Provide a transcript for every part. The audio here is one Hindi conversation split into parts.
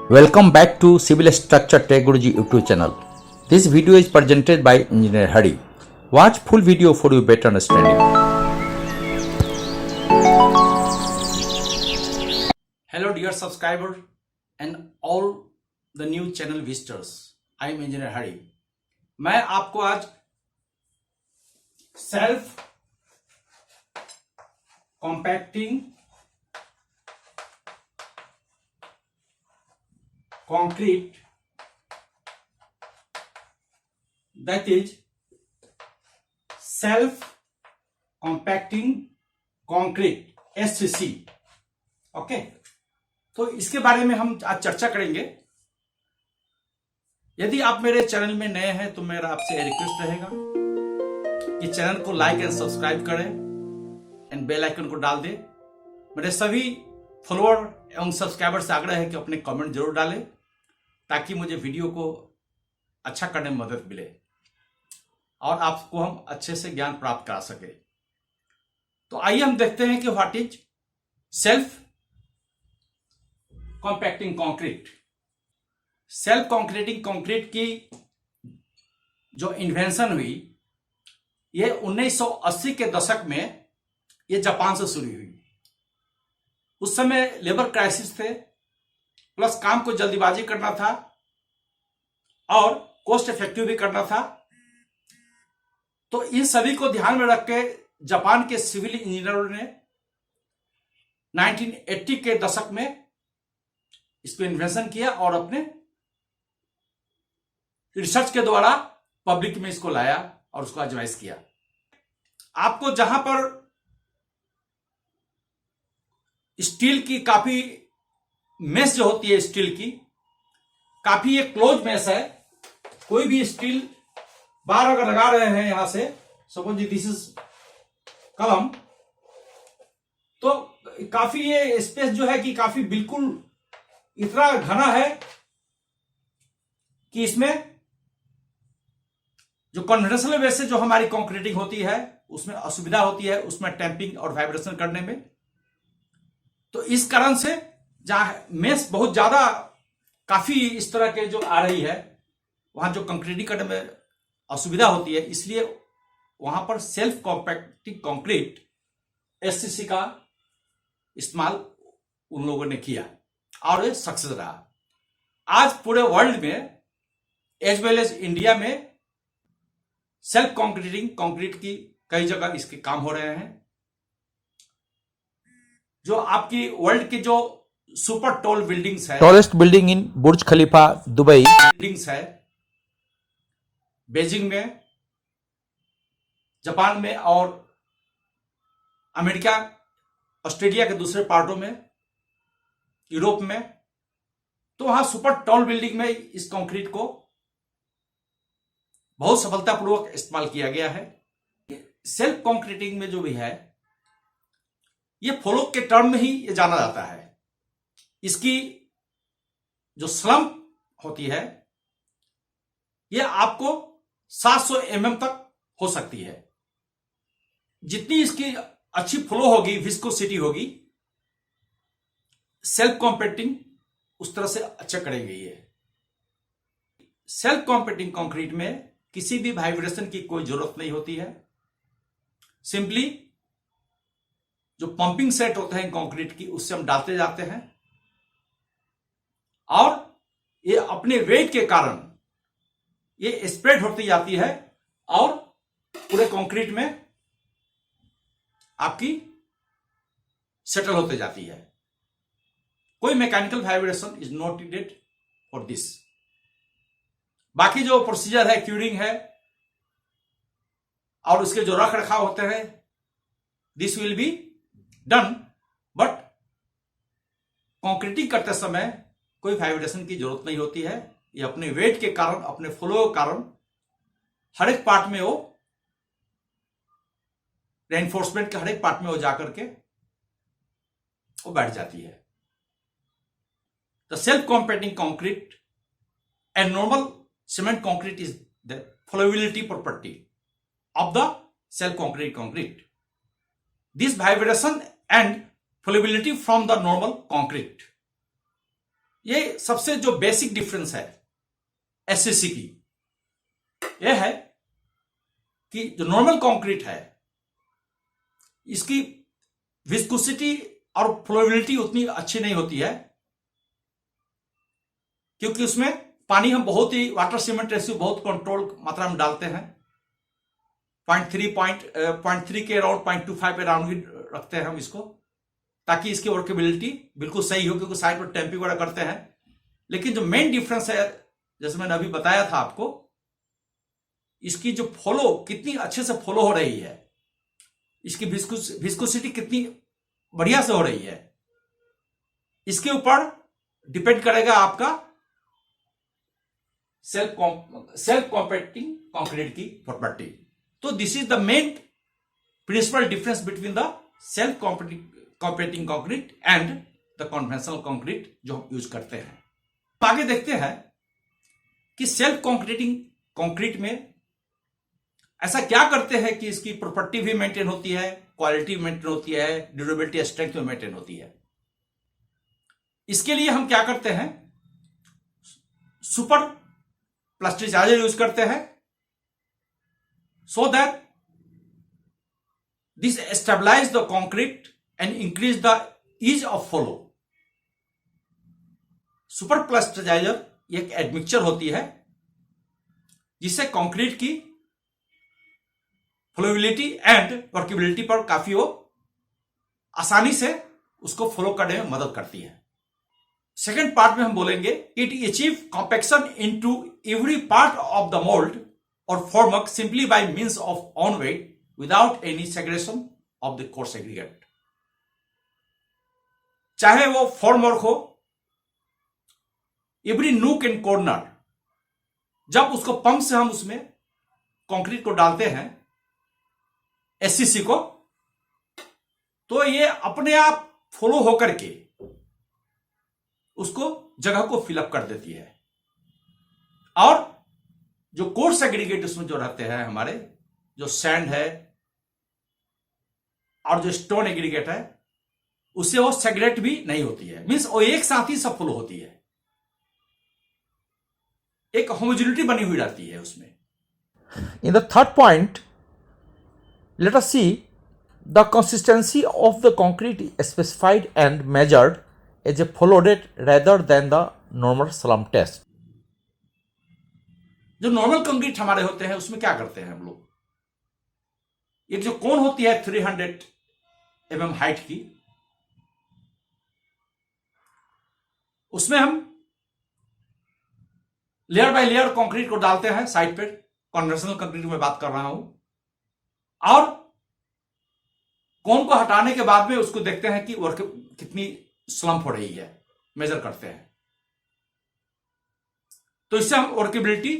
Welcome back to Civil Structure Tech Guruji YouTube channel. This video is presented by Engineer Hari. Watch full video for your better understanding. Hello dear subscriber and all the new channel visitors. I am Engineer Hari. मैं आपको आज self compacting concrete, that is self compacting concrete SCC. Okay, तो इसके बारे में हम आज चर्चा करेंगे. यदि आप मेरे चैनल में नए हैं तो मेरा आपसे रिक्वेस्ट रहेगा कि चैनल को लाइक एंड सब्सक्राइब करें एंड बेल आइकन को डाल दें. मेरे सभी फॉलोअर एवं सब्सक्राइबर से आग्रह है कि अपने कमेंट जरूर डालें ताकि मुझे वीडियो को अच्छा करने में मदद मिले और आपको हम अच्छे से ज्ञान प्राप्त करा सके. तो आइए हम देखते हैं कि what is self compacting concrete. Self concreting concrete की जो इन्वेंशन हुई ये 1980 के दशक में ये जापान से शुरू हुई. उस समय लेबर क्राइसिस थे, प्लस काम को जल्दीबाजी करना था और कॉस्ट इफेक्टिव भी करना था. तो इन सभी को ध्यान में रख के जापान के सिविल इंजीनियरों ने 1980 के दशक में इसको इन्वेंशन किया और अपने रिसर्च के द्वारा पब्लिक में इसको लाया और उसको आजमाइश किया. आपको जहां पर स्टील की काफी मेस जो होती है, स्टील की काफी एक क्लोज मेस है. कोई भी स्टील बार अगर लगा रहे हैं यहां से, सपोज दिस इज कलम, तो काफी ये स्पेस जो है कि काफी बिल्कुल इतना घना है कि इसमें जो कन्वेंशनल वे से जो हमारी कंक्रीटिंग होती है उसमें असुविधा होती है, उसमें टैंपिंग और वाइब्रेशन करने में. तो इस कारण से जहां मेस बहुत ज्यादा काफी इस तरह के जो आ रही है वहां जो कंक्रीटिंग करने में असुविधा होती है, इसलिए वहां पर सेल्फ कॉम्पैक्टिंग कंक्रीट एससीसी का इस्तेमाल उन लोगों ने किया और ये सक्सेस रहा. आज पूरे वर्ल्ड में एज वेल एज इंडिया में सेल्फ कॉन्क्रीटिंग कंक्रीट की कई जगह इसके काम हो रहे हैं. जो आपकी वर्ल्ड की जो सुपर टॉल बिल्डिंग्स है, tallest building in Burj Khalifa Dubai buildings है, बीजिंग में, जापान में और अमेरिका, ऑस्ट्रेलिया के दूसरे पार्टों में, यूरोप में, तो वहां सुपर टॉल बिल्डिंग में इस कंक्रीट को बहुत सफलतापूर्वक इस्तेमाल किया गया है. सेल्फ कंक्रीटिंग में जो भी है ये फॉलोक के टर्म में ही ये जाना जाता है. इसकी जो स्लम्प होती है ये आपको 700 mm तक हो सकती है. जितनी इसकी अच्छी फ्लो होगी, विस्कोसिटी होगी, सेल्फ कॉम्पैक्टिंग उस तरह से अच्छा करेंगे. ये सेल्फ कॉम्पैक्टिंग कंक्रीट में किसी भी वाइब्रेशन की कोई जरूरत नहीं होती है. सिंपली जो पंपिंग सेट होते हैं कंक्रीट की उससे हम डालते जाते हैं और ये अपने वेट के कारण ये स्प्रेड होती जाती है और पूरे कंक्रीट में आपकी सेटल होते जाती है. कोई mechanical vibration is not needed for this. बाकी जो प्रोसीजर है, क्यूरिंग है और उसके जो रख रखाव होते हैं, this will be done, but concreting करते समय कोई वाइब्रेशन की जरूरत नहीं होती है. ये अपने वेट के कारण, अपने फ्लो के कारण हर एक पार्ट में वो रेनफोर्समेंट के हर एक पार्ट में वो जाकर के वो बैठ जाती है. The self compacting concrete and normal cement concrete is the flowability property of the self concrete. This vibration and flowability from the normal concrete. ये सबसे जो बेसिक डिफरेंस है एससीसी की, यह है कि जो नॉर्मल कंक्रीट है इसकी विस्कोसिटी और फ्लोबिलिटी उतनी अच्छी नहीं होती है, क्योंकि उसमें पानी हम बहुत ही वाटर सीमेंट रेशियो बहुत कंट्रोल मात्रा में डालते हैं। 0.3 के अराउंड 0.25 पे अराउंड ही रखते हैं हम इसको, ताकि इसकी वर्केबिलिटी बिल्कुल सही हो, क्योंकि साइड पर टैंपिंग वगैरह करते हैं। लेकिन जो मेन डिफरेंस है, जैसे मैंने अभी बताया था आपको, इसकी जो फ्लो कितनी अच्छे से फ्लो हो रही है, इसकी विस्कोसिटी कितनी बढ़िया से हो रही है, इसके ऊपर डिपेंड करेगा आपका सेल्फ कॉम्पैक्टिंग कंक्रीट की प्रॉपर्टी। तो this is the main principal difference between the self compacting concrete and the conventional concrete जो हम यूज करते हैं। आगे देखते हैं कि सेल्फ कॉन्क्रीटिंग कंक्रीट में ऐसा क्या करते हैं कि इसकी प्रॉपर्टी भी मेंटेन होती है, क्वालिटी मेंटेन होती है, ड्यूरेबिलिटी स्ट्रेंथ में मेंटेन होती है। इसके लिए हम क्या करते हैं, सुपर प्लास्टिसाइजर यूज करते हैं, so that this stabilise the concrete and increase the ease of flow. Super plasticiser एक एडमिक्सचर होती है जिससे कंक्रीट की फ्लोबिलिटी एंड वर्केबिलिटी पर काफी वो आसानी से उसको फ्लो करने में मदद करती है। सेकेंड पार्ट में हम बोलेंगे it achieve compaction into every part of the mould और formwork simply by means of own weight without any segregation of the coarse aggregate. चाहे वो फॉर्मवर्क हो, एवरी नूक एंड कॉर्नर, जब उसको पंप से हम उसमें कंक्रीट को डालते हैं एससीसी को, तो ये अपने आप फ्लो होकर के उसको जगह को फिलअप कर देती है। और जो कोर्स एग्रीगेट उसमें जो रहते हैं हमारे, जो सैंड है और जो स्टोन एग्रीगेट है, उससे वो सेग्रेट भी नहीं होती है, मींस वो एक साथ ही सब फ्लो होती है, एक होमोजेनिटी बनी हुई रहती है उसमें। In the third point, let us see the consistency of the concrete is specified and measured as a flow rate rather than the normal slump test. जो नॉर्मल कंक्रीट हमारे होते हैं उसमें क्या करते हैं हम लोग, एक जो कोन होती है 300 mm हाइट की, उसमें हम लेयर बाय लेयर कंक्रीट को डालते हैं साइड पे। कन्वेंशनल कंक्रीट में बात कर रहा हूं। और कोन को हटाने के बाद में उसको देखते हैं कि वर्क कितनी स्लम्प हो रही है, मेजर करते हैं। तो इससे हम वर्केबिलिटी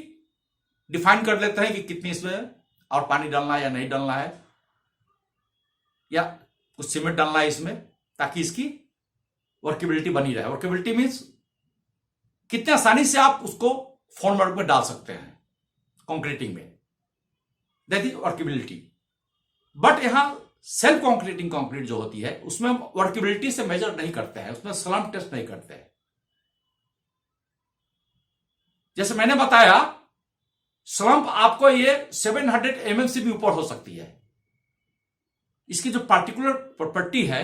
डिफाइन कर लेते हैं कि कितनी इसमें और पानी डालना है या नहीं डालना है, या कुछ सीमेंट डालना है इसमें, ताकि इसकी वर्केबिलिटी बनी रहे। वर्केबिलिटी मीन्स कितने आसानी से आप उसको फॉर्मवर्क में डाल सकते हैं कंक्रीटिंग में, दैट इज वर्केबिलिटी। बट यहां सेल्फ कंक्रीटिंग कंक्रीट जो होती है उसमें हम वर्केबिलिटी से मेजर नहीं करते हैं, उसमें स्लम्प टेस्ट नहीं करते हैं। जैसे मैंने बताया, स्लम्प आपको ये 700 mm से भी ऊपर हो सकती है। इसकी जो पार्टिकुलर प्रॉपर्टी है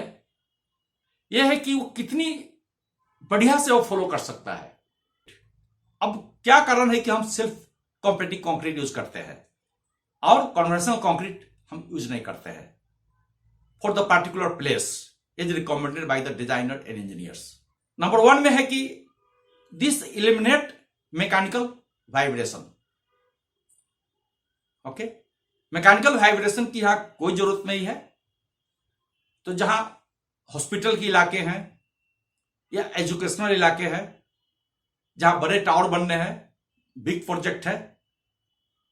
यह है कि वो कितनी बढ़िया से वो फॉलो कर सकता है। अब क्या कारण है कि हम सेल्फ कॉम्पैक्टिंग कंक्रीट यूज करते हैं और कन्वेंशनल कंक्रीट हम यूज नहीं करते हैं for the particular place as recommended by the designer and engineers. Number 1 में है कि this eliminate mechanical vibration. Okay, mechanical vibration की यहां कोई जरूरत नहीं है। तो जहां हॉस्पिटल के इलाके हैं या एजुकेशनल इलाके हैं, जहां बड़े टावर बनने हैं, बिग प्रोजेक्ट है,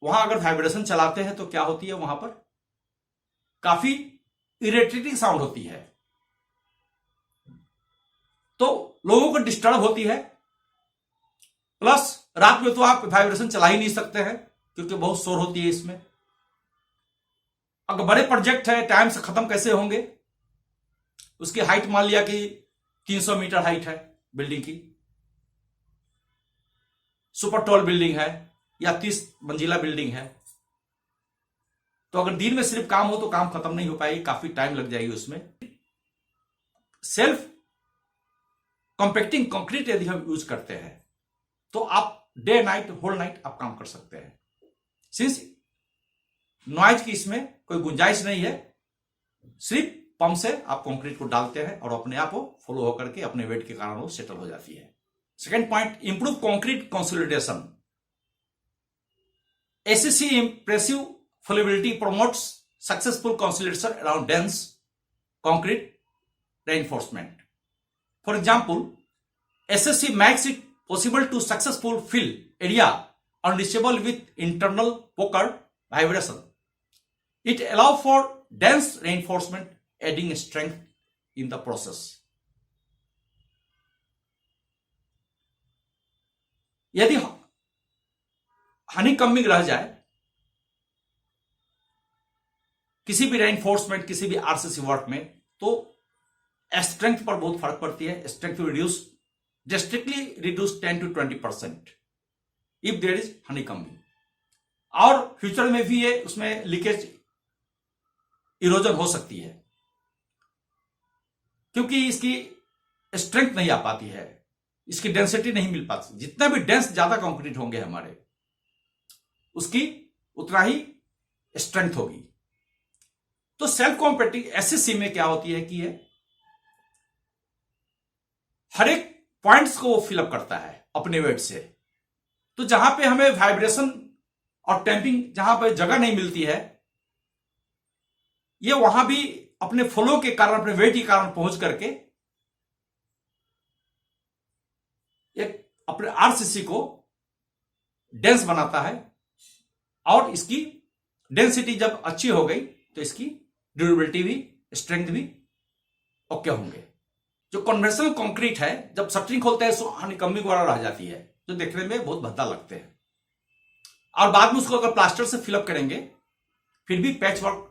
वहां अगर वाइब्रेशन चलाते हैं तो क्या होती है, वहां पर काफी इरिटेटिंग साउंड होती है, तो लोगों को डिस्टर्ब होती है। प्लस रात में तो आप वाइब्रेशन चला ही नहीं सकते हैं क्योंकि बहुत शोर होती है इसमें। अगर बड़े प्रोजेक्ट है, टाइम से खत्म कैसे होंगे, उसकी हाइट मान लिया कि 300 मीटर हाइट है बिल्डिंग की, सुपर टॉल बिल्डिंग है या 30 मंजिला बिल्डिंग है, तो अगर दिन में सिर्फ काम हो तो काम खत्म नहीं हो पाएगी, काफी टाइम लग जाएगी उसमें। सेल्फ कॉम्पैक्टिंग कंक्रीट यदि हम यूज करते हैं तो आप डे नाइट होल नाइट आप काम कर सकते हैं, सिंस नॉइज की इसमें कोई गुंजाइश नहीं है। सिर्फ पंप से आप कंक्रीट को डालते हैं और अपने आप वो फ्लो होकर के अपने वेट के कारण वो सेटल हो जाती है। Second point, improve concrete consolidation. SCC impressive flowability promotes successful consolidation around dense concrete reinforcement. For example, SSC makes it possible to successfully fill area unreachable with internal poker vibration. It allows for dense reinforcement, adding strength in the process. यदि हनीकम्बिंग रह जाए किसी भी रेनफोर्समेंट, किसी भी आरसीसी वर्क में, तो स्ट्रेंथ पर बहुत फर्क पड़ती है। Strength reduce drastically reduce 10 to 20% if there is honeycombing. और फ्यूचर में भी ये उसमें लीकेज इरोजन हो सकती है क्योंकि इसकी स्ट्रेंथ नहीं आ पाती है, इसकी डेंसिटी नहीं मिल पाती। जितना भी डेंस ज्यादा कंक्रीट होंगे हमारे, उसकी उतना ही स्ट्रेंथ होगी। तो सेल्फ कॉम्पैक्टिंग एससीसी में क्या होती है कि ये हर एक पॉइंट्स को वो फिलअप करता है अपने वेट से। तो जहां पे हमें वाइब्रेशन और टैंपिंग जहां पे जगह नहीं मिलती है, ये वहां भी अपने फ्लो के कारण, अपने वेट के कारण पहुंच करके एक अपने आरसीसी को डेंस बनाता है। और इसकी डेंसिटी जब अच्छी हो गई तो इसकी ड्यूरेबिलिटी भी, स्ट्रेंथ भी ओके होंगे। जो कन्वेंशनल कंक्रीट है, जब शटरिंग खोलते हैं तो हनीकम्बिंग वगैरह रह जाती है, जो देखने में बहुत भद्दा लगते हैं। और बाद में उसको अगर प्लास्टर से फिलअप करेंगे फिर भी पैच वर्क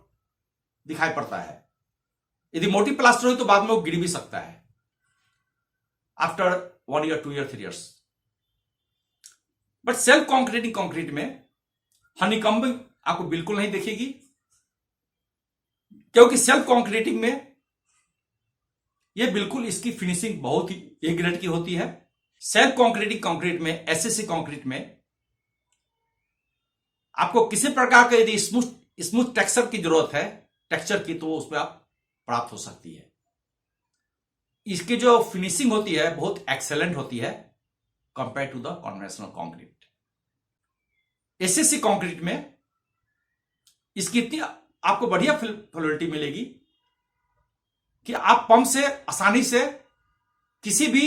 दिखाई पड़ता है। यदि मोटी प्लास्टर हो तो बाद में वो गिर भी सकता है after 1 year, 2 year, 3 years। But self concreting concrete में हनीकम्बिंग आपको बिल्कुल नहीं दिखेगी, क्योंकि सेल्फ कॉन्क्रीटिंग में ये बिल्कुल इसकी फिनिशिंग बहुत ही ए ग्रेड की होती है। सेल्फ कॉन्क्रीटिंग कंक्रीट में, एससीसी कंक्रीट में आपको किसी प्रकार का यदि स्मूथ टेक्सचर की जरूरत है, टेक्सचर की, तो उसमें आप प्राप्त हो सकती है। इसकी जो फिनिशिंग होती है बहुत एक्सेलेंट होती है compare to the conventional concrete. SCC concrete में इसकी इतनी आपको बढ़िया फ्लोरिटी मिलेगी कि आप पंप से आसानी से किसी भी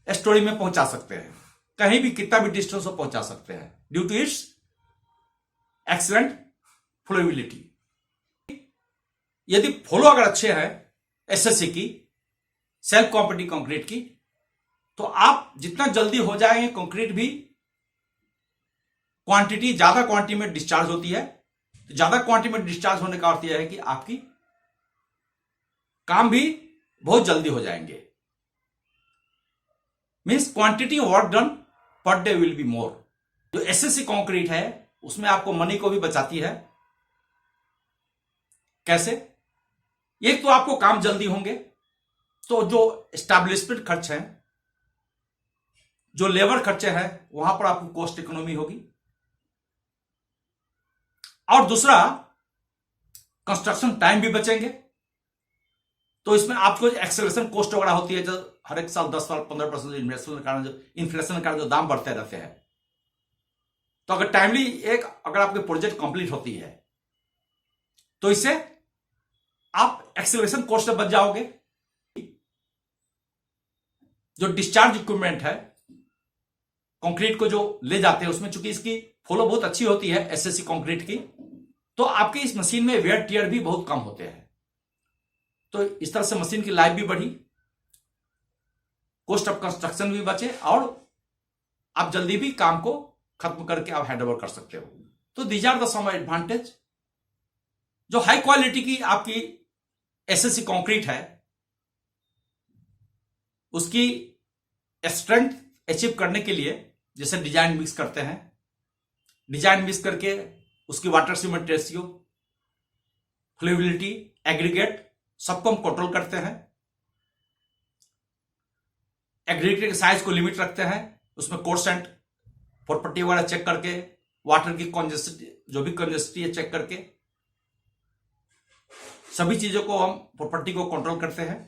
स्टोरी में पहुंचा सकते हैं, कहीं भी कितना भी डिस्टेंस हो पहुंचा सकते हैं, due to it's excellent flowability. यदि फ्लो अगर अच्छे हैं एसएससी की, सेल्फ कॉम्पैक्टिंग कंक्रीट की, तो आप जितना जल्दी हो जाएंगे, कंक्रीट भी क्वांटिटी, ज्यादा क्वांटिटी में डिस्चार्ज होती है। तो ज्यादा क्वांटिटी में डिस्चार्ज होने का अर्थ यह है कि आपकी काम भी बहुत जल्दी हो जाएंगे। Means quantity work done per day will be more. जो एसएससी कंक्रीट है उसमें आपको मनी को भी बचाती है। कैसे? एक तो आपको काम जल्दी होंगे, तो जो एस्टैब्लिशमेंट खर्च है, जो लेबर खर्चे हैं, वहां पर आपको कॉस्ट इकोनॉमी होगी। और दूसरा, कंस्ट्रक्शन टाइम भी बचेंगे। तो इसमें आपको एक्सेलरेशन कॉस्ट वगैरह होती है, जो हर एक साल 10 साल 15% इन्वेस्टमेंट के कारण, जो इन्फ्लेशन के कारण जो दाम बढ़ते रहते हैं, तो अगर टाइमली अगर आपकी प्रोजेक्ट कंप्लीट होती है तो इससे आप एक्सेलरेशन कॉस्ट से बच जाओगे। जो डिस्चार्ज इक्विपमेंट है कंक्रीट को जो ले जाते हैं, उसमें चूंकि इसकी फ्लो बहुत अच्छी होती है एसएससी कंक्रीट की, तो आपकी इस मशीन में वेयर टियर भी बहुत कम होते हैं। तो इस तरह से मशीन की लाइफ भी बढ़ी, कॉस्ट ऑफ कंस्ट्रक्शन भी बचे, और आप जल्दी भी काम को खत्म करके आप हैंडओवर कर सकते हो। तो these are the some advantage. जो हाई क्वालिटी की आपकी एसएससी कंक्रीट है, उसकी स्ट्रेंथ अचीव करने के लिए जैसे डिजाइन मिक्स करते हैं, डिजाइन मिक्स करके उसकी वाटर सीमेंट रेशियो, फ्लेबिलिटी, एग्रीगेट सबको हम कंट्रोल करते हैं। एग्रीगेट के साइज को लिमिट रखते हैं, उसमें कोर्सेंट प्रॉपर्टी वगैरह चेक करके, वाटर की कंजेस्टिटी जो भी कंजेस्टिटी है चेक करके, सभी चीजों को हम प्रॉपर्टी को कंट्रोल करते हैं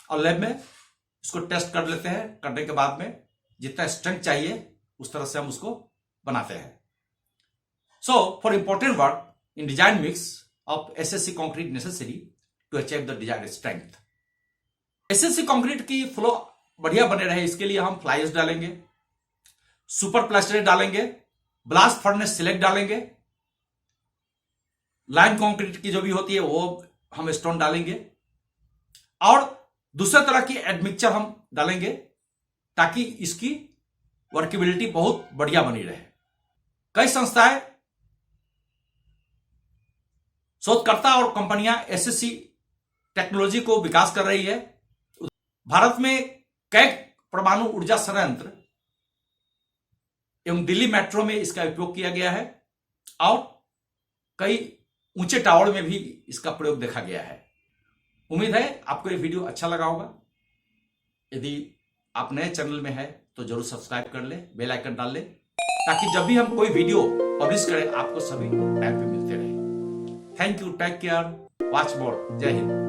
और लैब में इसको टेस्ट कर लेते हैं। करने के बाद में जितना स्ट्रेंथ चाहिए उस तरह से हम उसको बनाते हैं। So for important work in design mix of SSC concrete necessary to achieve the desired strength. SSC concrete की फ्लो बढ़िया बने रहे इसके लिए हम फ्लाइज डालेंगे, सुपर प्लास्टर डालेंगे, ब्लास्ट फर्नेस सिलेक्ट डालेंगे, लाइन कंक्रीट की जो भी होती है वो हम स्टोन डालेंगे और दूसरे तरह की एडमिक्सचर हम डालेंगे ताकि इसकी वर्केबिलिटी बहुत बढ़िया बनी रहे। कई संस्थाएं, शोधकर्ता और कंपनियां एसएससी टेक्नोलॉजी को विकास कर रही है। भारत में कई परमाणु ऊर्जा संयंत्र एवं दिल्ली मेट्रो में इसका उपयोग किया गया है और कई ऊंचे टावर में भी इसका प्रयोग देखा गया है। उम्मीद है आपको ये वीडियो अच्छा लगा होगा। यदि आप नए चैनल में हैं तो जरूर सब्सक्राइब कर ले, बेल आइकन डाल ले ताकि जब भी हम कोई वीडियो पब्लिश करें आपको सभी टाइम पे मिलते रहे। Thank you, take care, watch more, जय हिंद।